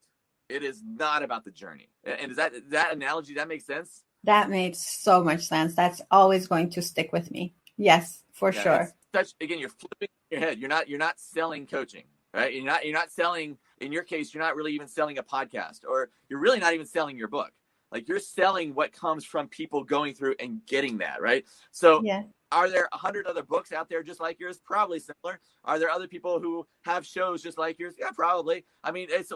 [SPEAKER 3] It is not about the journey. And does that analogy, that makes sense?
[SPEAKER 2] That made so much sense. That's always going to stick with me. Yes, for sure.
[SPEAKER 3] Again, you're flipping your head. You're not selling coaching, right? You're not selling, in your case, you're not really even selling a podcast, or you're really not even selling your book. Like you're selling what comes from people going through and getting that, right? So
[SPEAKER 2] Yeah.
[SPEAKER 3] are there 100 other books out there just like yours? Probably similar. Are there other people who have shows just like yours? Yeah, probably. I mean, that's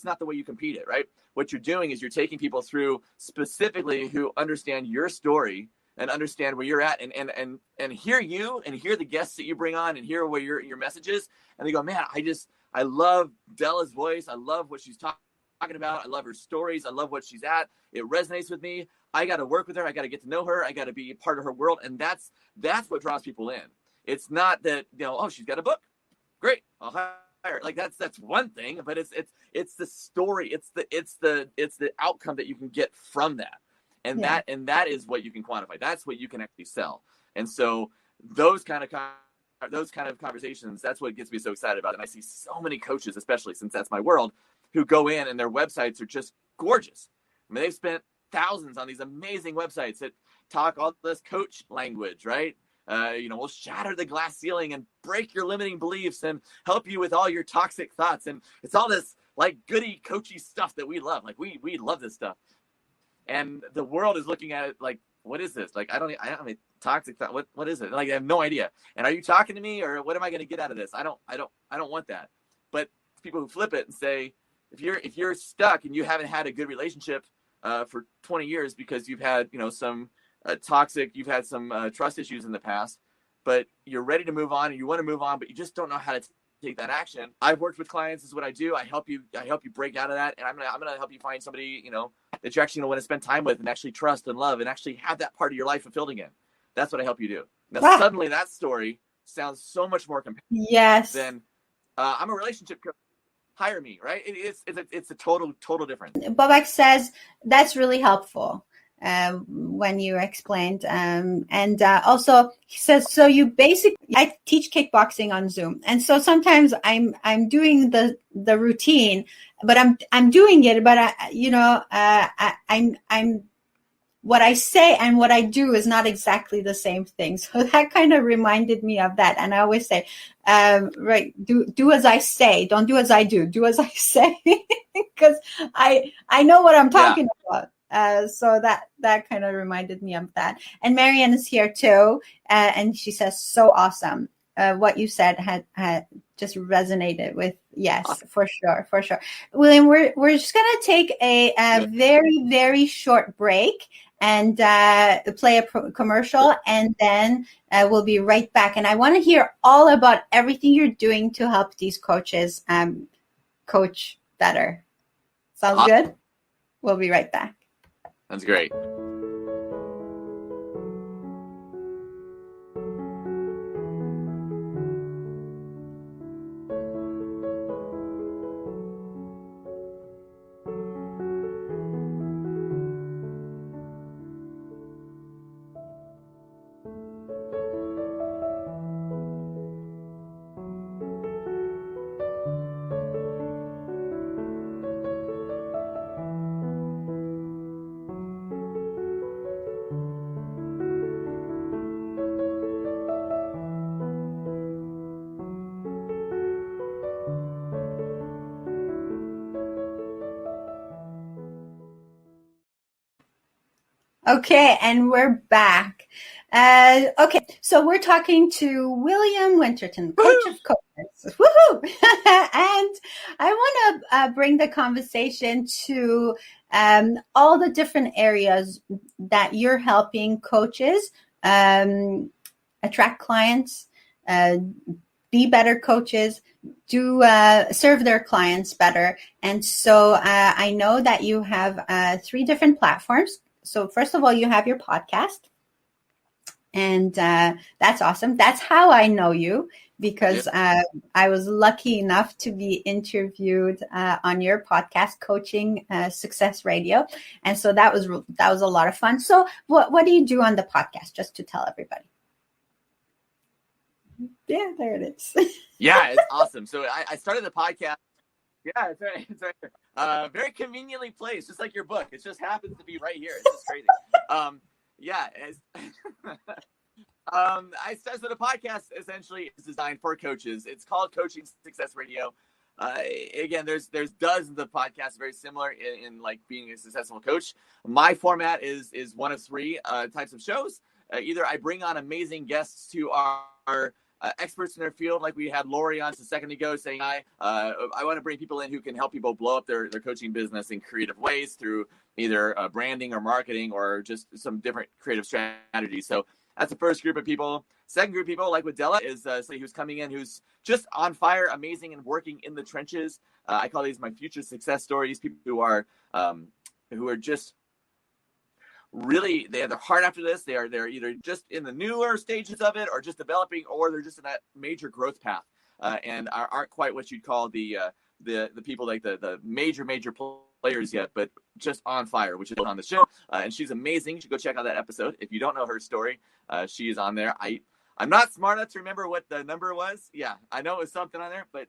[SPEAKER 3] not the way you compete it, right? What you're doing is you're taking people through specifically who understand your story and understand where you're at and hear you and hear the guests that you bring on and hear where your message is. And they go, man, I love Dela's voice. I love what she's talking about. I love her stories. I love what she's at. It resonates with me. I got to work with her. I got to get to know her. I got to be a part of her world. And that's what draws people in. It's not that, oh, she's got a book. Great. I'll hire her. Like that's one thing, but it's the story. It's the outcome that you can get from that. And that is what you can quantify. That's what you can actually sell. And so those kind of conversations, that's what gets me so excited about it. And I see so many coaches, especially since that's my world, who go in and their websites are just gorgeous. I mean, they've spent thousands on these amazing websites that talk all this coach language, right? We'll shatter the glass ceiling and break your limiting beliefs and help you with all your toxic thoughts. And it's all this like goody coachy stuff that we love. Like we love this stuff. And the world is looking at it like, what is this? Like, I don't mean, toxic thought. What is it? Like, I have no idea. And are you talking to me or what am I going to get out of this? I don't want that. But people who flip it and say, if you're stuck and you haven't had a good relationship for 20 years because you've had, some you've had some trust issues in the past, but you're ready to move on and you want to move on, but you just don't know how to take that action. I've worked with clients. This is what I do. I help you break out of that. And I'm going to help you find somebody, that you're actually going to want to spend time with and actually trust and love and actually have that part of your life fulfilled again. That's what I help you do. Now, suddenly that story sounds so much more compelling.
[SPEAKER 2] Yes.
[SPEAKER 3] Than I'm a relationship coach. Hire me, right? It's a total difference.
[SPEAKER 2] Babak says that's really helpful when you explained. And also he says, so you basically, I teach kickboxing on Zoom. And so sometimes I'm doing the routine, but I'm doing it, but I'm what I say and what I do is not exactly the same thing. So that kind of reminded me of that. And I always say, right, do as I say, don't do as I do as I say, because I know what I'm talking about. So that kind of reminded me of that. And Marianne is here too. And she says, so awesome. What you said had just resonated with. Yes, for sure. William, we're just going to take a very, very short break and play a commercial, and then we'll be right back. And I want to hear all about everything you're doing to help these coaches coach better. Sounds good? We'll be right back.
[SPEAKER 3] Sounds great.
[SPEAKER 2] Okay, and we're back. Okay, so we're talking to William Winterton, coach of coaches. Woohoo! And I want to bring the conversation to all the different areas that you're helping coaches attract clients, be better coaches, do serve their clients better. And so I know that you have 3 different platforms. So first of all, you have your podcast, and that's awesome. That's how I know you, because I was lucky enough to be interviewed on your podcast, Coaching Success Radio, and so that was a lot of fun. So what do you do on the podcast, just to tell everybody? Yeah, there it is.
[SPEAKER 3] Yeah, it's awesome. So I started the podcast. Yeah, it's right here. Very conveniently placed, just like your book. It just happens to be right here. It's just crazy. So the podcast essentially is designed for coaches. It's called Coaching Success Radio. Again, there's dozens of podcasts very similar in like being a successful coach. My format is one of three types of shows. Either I bring on amazing guests to our experts in their field, like we had Lori on just a second ago saying, I want to bring people in who can help people blow up their coaching business in creative ways through either branding or marketing or just some different creative strategies. So that's the first group of people. Second group of people, like with Della, is somebody who's coming in who's just on fire, amazing, and working in the trenches. I call these my future success stories. People who are just really, they have their heart after this. They're either just in the newer stages of it, or just developing, or they're just in that major growth path, and aren't quite what you'd call the people like the major players yet, but just on fire, which is on the show. And she's amazing. You should go check out that episode if you don't know her story. She is on there. I'm not smart enough to remember what the number was. Yeah, I know it was something on there, but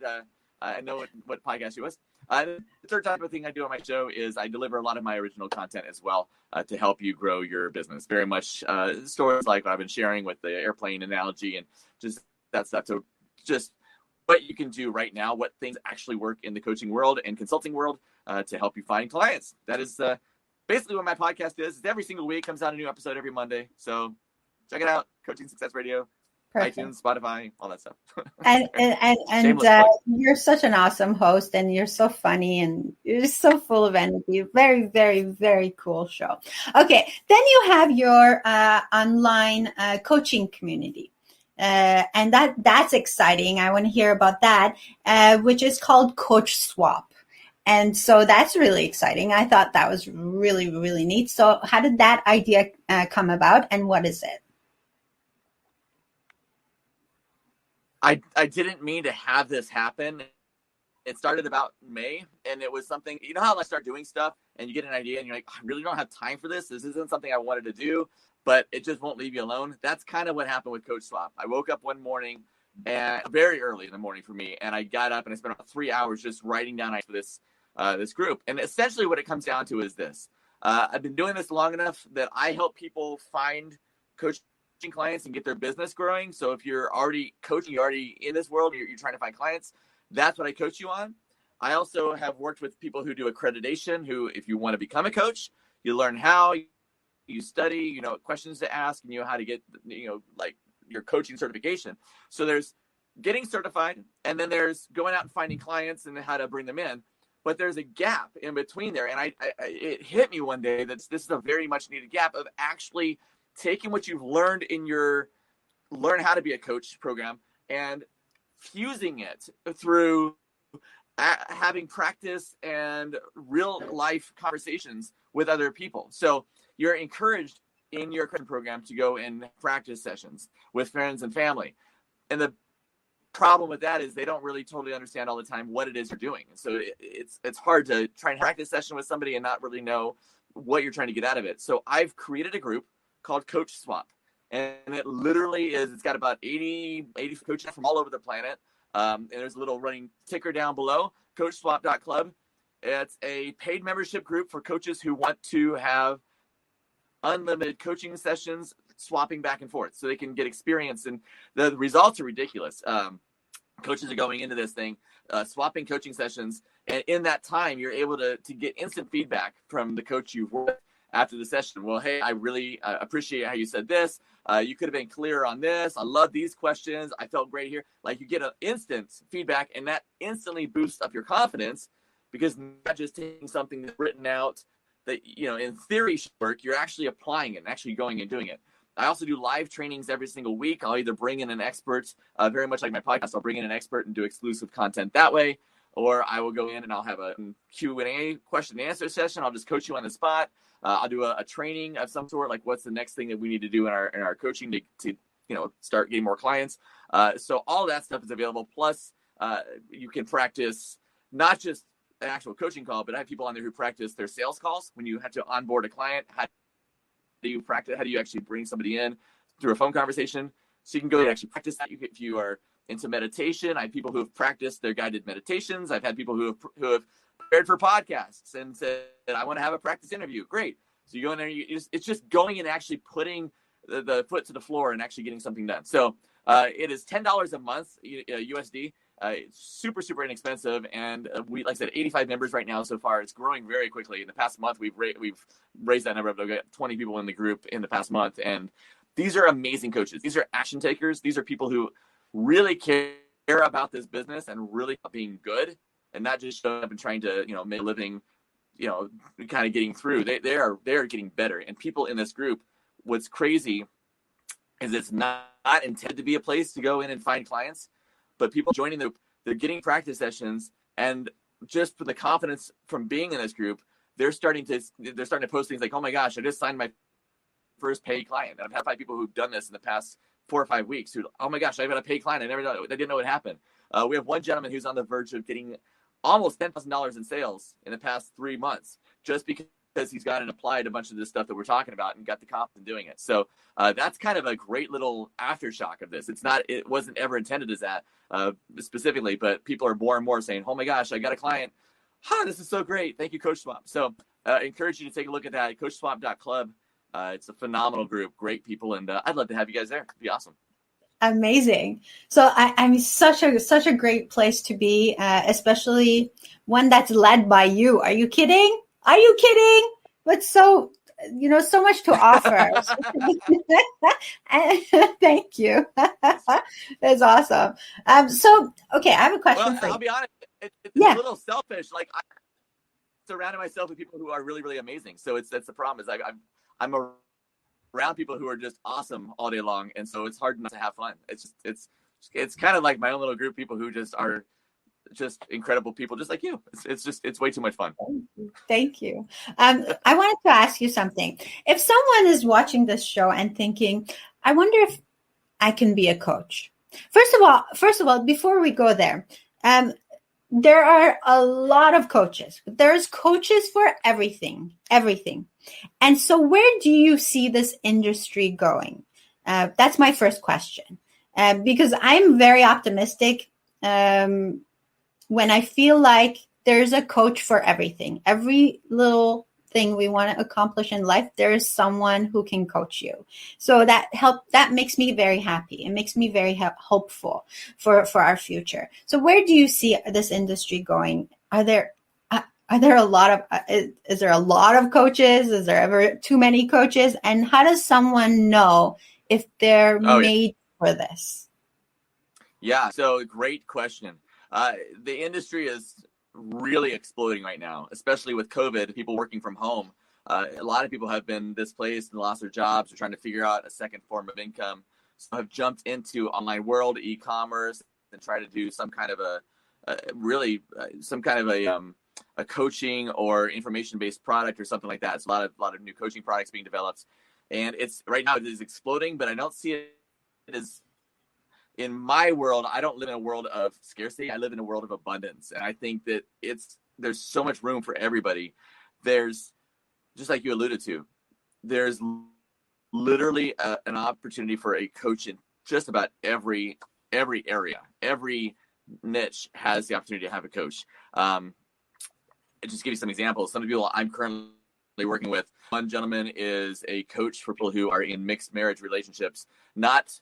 [SPEAKER 3] I know what podcast she was. The third type of thing I do on my show is I deliver a lot of my original content as well to help you grow your business. Very much stories like what I've been sharing with the airplane analogy and just that stuff. So just what you can do right now, what things actually work in the coaching world and consulting world to help you find clients. That is basically what my podcast is. It's every single week, comes out a new episode every Monday. So check it out, Coaching Success Radio. Perfect. iTunes, Spotify, all that stuff.
[SPEAKER 2] and you're such an awesome host, and you're so funny, and you're just so full of energy. Very, very, very cool show. Okay, then you have your online coaching community. And that's exciting. I want to hear about that, which is called Coach Swap. And so that's really exciting. I thought that was really, really neat. So how did that idea come about, and what is it?
[SPEAKER 3] I didn't mean to have this happen. It started about May, and it was something, you know how I start doing stuff and you get an idea and you're like, I really don't have time for this. This isn't something I wanted to do, but it just won't leave you alone. That's kind of what happened with Coach Swap. I woke up one morning, and very early in the morning for me, and I got up and I spent about 3 hours just writing down for this group. And essentially what it comes down to is this. I've been doing this long enough that I help people find coaching clients and get their business growing. So if you're already coaching, you're already in this world, you're trying to find clients, that's what I coach you on. I also have worked with people who do accreditation, who, if you want to become a coach, you learn how, you study, you know, questions to ask, and you know how to get, you know, like your coaching certification. So there's getting certified, and then there's going out and finding clients and how to bring them in. But there's a gap in between there. And it hit me one day that this is a very much needed gap of actually taking what you've learned in your Learn How to Be a Coach program and fusing it through having practice and real life conversations with other people. So you're encouraged in your coaching program to go and practice sessions with friends and family. And the problem with that is they don't really totally understand all the time what it is you're doing. So it's hard to try and practice session with somebody and not really know what you're trying to get out of it. So I've created a group called Coach Swap. And it literally is, it's got about 80 coaches from all over the planet. And there's a little running ticker down below, coachswap.club. It's a paid membership group for coaches who want to have unlimited coaching sessions, swapping back and forth so they can get experience. And the results are ridiculous. Coaches are going into this thing, swapping coaching sessions. And in that time, you're able to get instant feedback from the coach you've worked with after the session. Well, hey, I really appreciate how you said this. You could have been clearer on this. I love these questions. I felt great here. Like, you get an instant feedback, and that instantly boosts up your confidence, because not just taking something that's written out that, you know, in theory should work, you're actually applying it and actually going and doing it. I also do live trainings every single week. I'll either bring in an expert, very much like my podcast, I'll bring in an expert and do exclusive content that way, or I will go in and I'll have a Q&A, question and answer session. I'll just coach you on the spot. I'll do a training of some sort, like what's the next thing that we need to do in our coaching to you know, start getting more clients. So all that stuff is available. Plus, you can practice not just an actual coaching call, but I have people on there who practice their sales calls. When you have to onboard a client, how do you practice? How do you actually bring somebody in through a phone conversation? So you can go and actually practice that. If you are into meditation, I have people who have practiced their guided meditations. I've had people who have prepared for podcasts and said, I want to have a practice interview. Great. So you go in there, it's just going and actually putting the foot to the floor and actually getting something done. So It is $10 a month USD. It's super, super inexpensive, and we, like I said, 85 members right now so far. It's growing very quickly. In the past month, we've raised that number up to 20 people in the group in the past month, and these are amazing coaches. These are action takers. These are people who really care about this business and really being good, and not just showing up and trying to make a living, kind of getting through. They are getting better, and people in this group. What's crazy is it's not intended to be a place to go in and find clients. But people joining they're getting practice sessions, and just for the confidence from being in this group, they're starting to post things like, "Oh my gosh, I just signed my first paid client." And I've had 5 people who've done this in the past 4 or 5 weeks. Who, "Oh my gosh, I got a paid client. I didn't know what happened." We have one gentleman who's on the verge of getting almost $10,000 in sales in the past 3 months, just because he's gone and applied a bunch of this stuff that we're talking about and got the confidence in doing it. So that's kind of a great little aftershock of this. It wasn't ever intended as that specifically, but people are more and more saying, "Oh my gosh, I got a client. This is so great. Thank you, Coach Swap." So I encourage you to take a look at that, coachswap.club. It's a phenomenal group, great people, and I'd love to have you guys there. It'd be awesome.
[SPEAKER 2] Amazing. So I mean, such a great place to be, especially one that's led by you. Are you kidding? Are you kidding? But so much to offer. Thank you. That's awesome. So, okay, I have a question for you.
[SPEAKER 3] I'll be honest, it's a little selfish. Like, I surrounded myself with people who are really, really amazing. So that's the problem is I'm around people who are just awesome all day long. And so it's hard not to have fun. It's kind of like my own little group of people who just are just incredible people, just like you. It's way too much fun.
[SPEAKER 2] Thank you. I wanted to ask you something. If someone is watching this show and thinking, I wonder if I can be a coach. First of all, before we go there, there are a lot of coaches. There's coaches for everything. And so where do you see this industry going? That's my first question. Because I'm very optimistic when I feel like there's a coach for everything. Every little thing we want to accomplish in life, there is someone who can coach you. So that makes me very happy. It makes me very hopeful for our future. So where do you see this industry going? Are there a lot of is there a lot of coaches? Is there ever too many coaches? And how does someone know if they're made for this?
[SPEAKER 3] Yeah, so great question. The industry is really exploding right now, especially with COVID, people working from home. A lot of people have been displaced and lost their jobs or trying to figure out a second form of income. So have jumped into online world, e-commerce, and try to do some kind of a coaching or information-based product or something like that. It's a lot of new coaching products being developed. And right now it is exploding, but I don't see it as, in my world, I don't live in a world of scarcity. I live in a world of abundance. And I think that there's so much room for everybody. There's, just like you alluded to, there's literally an opportunity for a coach in just about every area. Every niche has the opportunity to have a coach. I'll just give you some examples. Some of the people I'm currently working with, one gentleman is a coach for people who are in mixed marriage relationships, not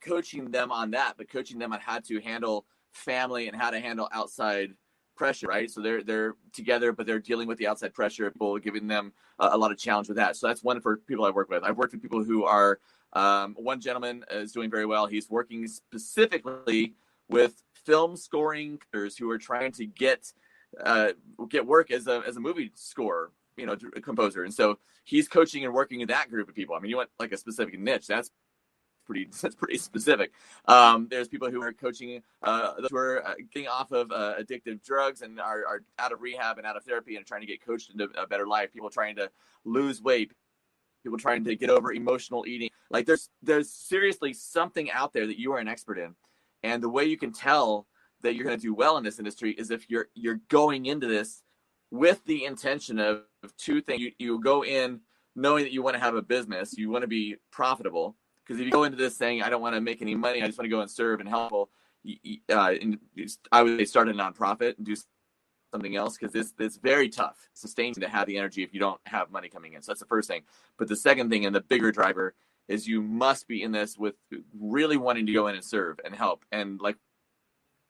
[SPEAKER 3] coaching them on that, but coaching them on how to handle family and how to handle outside pressure, right? So they're together, but they're dealing with the outside pressure, people giving them a lot of challenge with that. So that's one for people I've worked with. I've worked with people who are, one gentleman is doing very well. He's working specifically with film scoring who are trying to get work as a movie scorer, composer. And so he's coaching and working with that group of people. I mean, you want like a specific niche. That's pretty specific. There's people who are coaching those who are getting off of addictive drugs and are out of rehab and out of therapy and trying to get coached into a better life. People trying to lose weight. People trying to get over emotional eating. Like there's seriously something out there that you are an expert in. And the way you can tell that you're going to do well in this industry is if you're going into this with the intention of two things. You go in knowing that you want to have a business. You want to be profitable. Because if you go into this saying, I don't want to make any money, I just want to go and serve and help, I would say start a nonprofit and do something else, because it's very tough sustaining to have the energy if you don't have money coming in. So that's the first thing. But the second thing, and the bigger driver, is you must be in this with really wanting to go in and serve and help. And like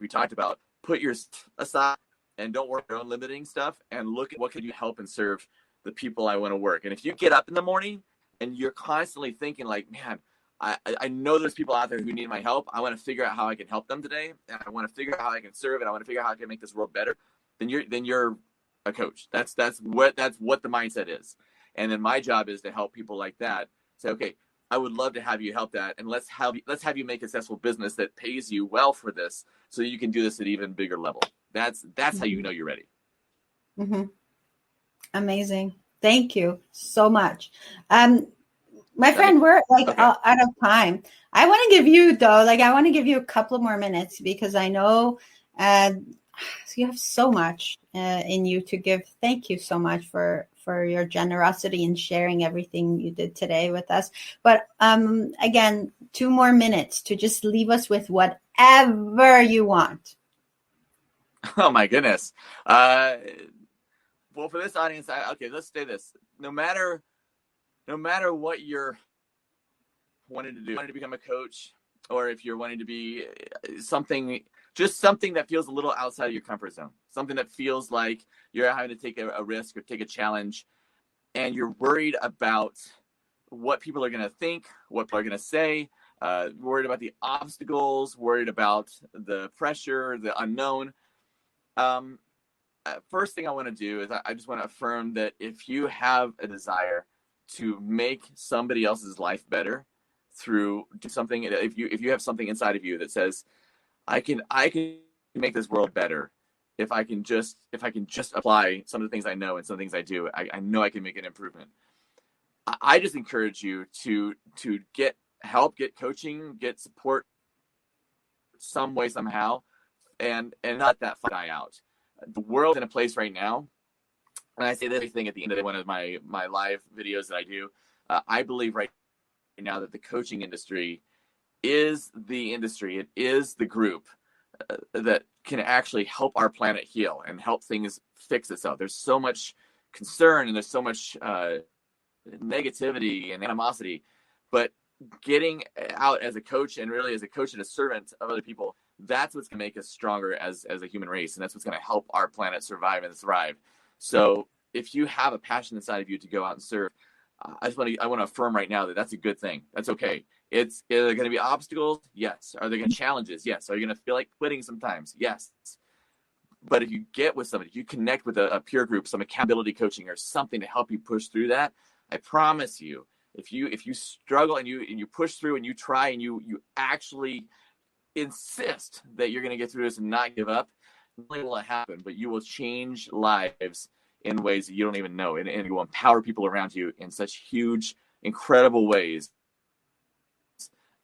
[SPEAKER 3] we talked about, put your aside and don't work on limiting stuff and look at what can you help and serve the people I want to work. And if you get up in the morning and you're constantly thinking like, man, I know there's people out there who need my help. I want to figure out how I can help them today. And I want to figure out how I can serve, and I want to figure out how I can make this world better. Then you're a coach. That's what the mindset is. And then my job is to help people like that say, okay, I would love to have you help that. And let's have you make a successful business that pays you well for this so you can do this at an even bigger level. That's how you know you're ready.
[SPEAKER 2] Mm-hmm. Amazing. Thank you so much. My friend, we're out of time. I want to give you a couple more minutes because I know you have so much in you to give. Thank you so much for your generosity and sharing everything you did today with us. But again, 2 more minutes to just leave us with whatever you want.
[SPEAKER 3] Oh my goodness. Well, for this audience, let's say this. No matter what you're wanting to do, wanting to become a coach, or if you're wanting to be something that feels a little outside of your comfort zone, something that feels like you're having to take a risk or take a challenge, and you're worried about what people are going to think, what people are going to say, worried about the obstacles, worried about the pressure, the unknown. First thing I want to do is I just want to affirm that if you have a desire to make somebody else's life better through something, if you have something inside of you that says, I can make this world better if I can just apply some of the things I know and some things I do, I know I can make an improvement. I just encourage you to get help, get coaching, get support some way, somehow, and not that die out. The world's in a place right now, and I say this thing at the end of one of my live videos that I do. I believe right now that the coaching industry is the industry. It is the group that can actually help our planet heal and help things fix itself. There's so much concern and there's so much negativity and animosity, but getting out as a coach and really as a coach and a servant of other people, that's what's going to make us stronger as a human race. And that's what's going to help our planet survive and thrive. So if you have a passion inside of you to go out and serve, I want to affirm right now that that's a good thing. That's okay. Are there going to be obstacles? Yes. Are there going to be challenges? Yes. Are you going to feel like quitting sometimes? Yes. But if you get with somebody, if you connect with a peer group, some accountability coaching or something to help you push through that, I promise you, if you struggle and you push through and you try and you actually insist that you're going to get through this and not give up, not only will it happen, but you will change lives in ways that you don't even know, and you will empower people around you in such huge, incredible ways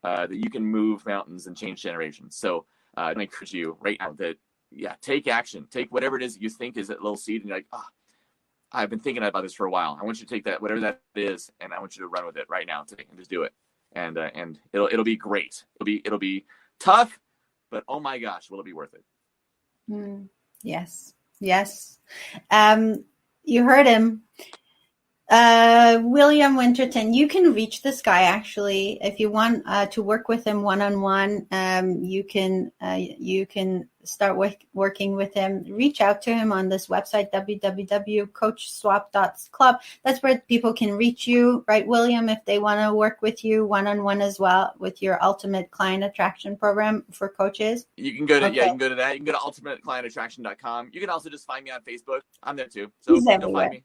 [SPEAKER 3] that you can move mountains and change generations. So I encourage you right now that, take action. Take whatever it is that you think is that little seed, and you're like, I've been thinking about this for a while. I want you to take that, whatever that is, and I want you to run with it right now today and just do it. And it'll be great. It'll be tough, but oh my gosh, will it be worth it?
[SPEAKER 2] Yes. You heard him. William Winterton, you can reach this guy actually if you want to work with him one-on-one. You can start working with him. Reach out to him on this website, www.coachswap.club. That's where people can reach you, right, William, if they want to work with you one-on-one as well with your Ultimate Client Attraction Program for coaches.
[SPEAKER 3] You can go to you can go to that. You can go to ultimateclientattraction.com. You can also just find me on Facebook. I'm there too. So you'll find me.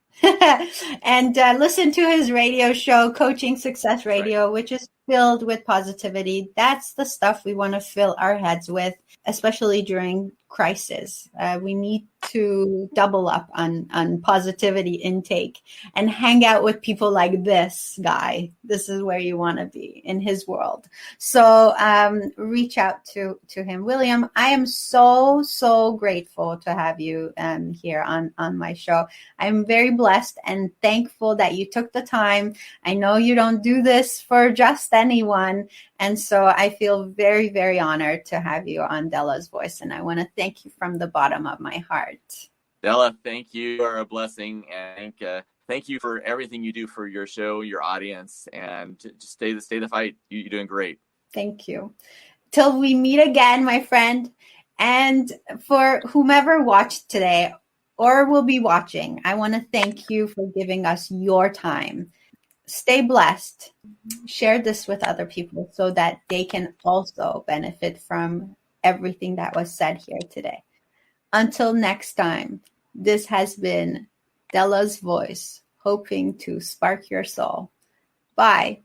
[SPEAKER 2] And listen to his radio show, Coaching Success Radio, which is filled with positivity. That's the stuff we want to fill our heads with, especially during crisis. We need to double up on positivity intake and hang out with people like this guy. This is where you want to be in his world. So reach out to him. William, I am so grateful to have you here on my show. I'm very blessed and thankful that you took the time. I know you don't do this for just anyone. And so I feel very, very honored to have you on Dela's Voice. And I want to thank you from the bottom of my heart.
[SPEAKER 3] Dela, thank you. You are a blessing. And thank you for everything you do for your show, your audience, and just stay the fight. You're doing great.
[SPEAKER 2] Thank you. Till we meet again, my friend. And for whomever watched today or will be watching, I want to thank you for giving us your time. Stay blessed. Share this with other people so that they can also benefit from everything that was said here today. Until next time, this has been Dela's Voice, hoping to spark your soul. Bye.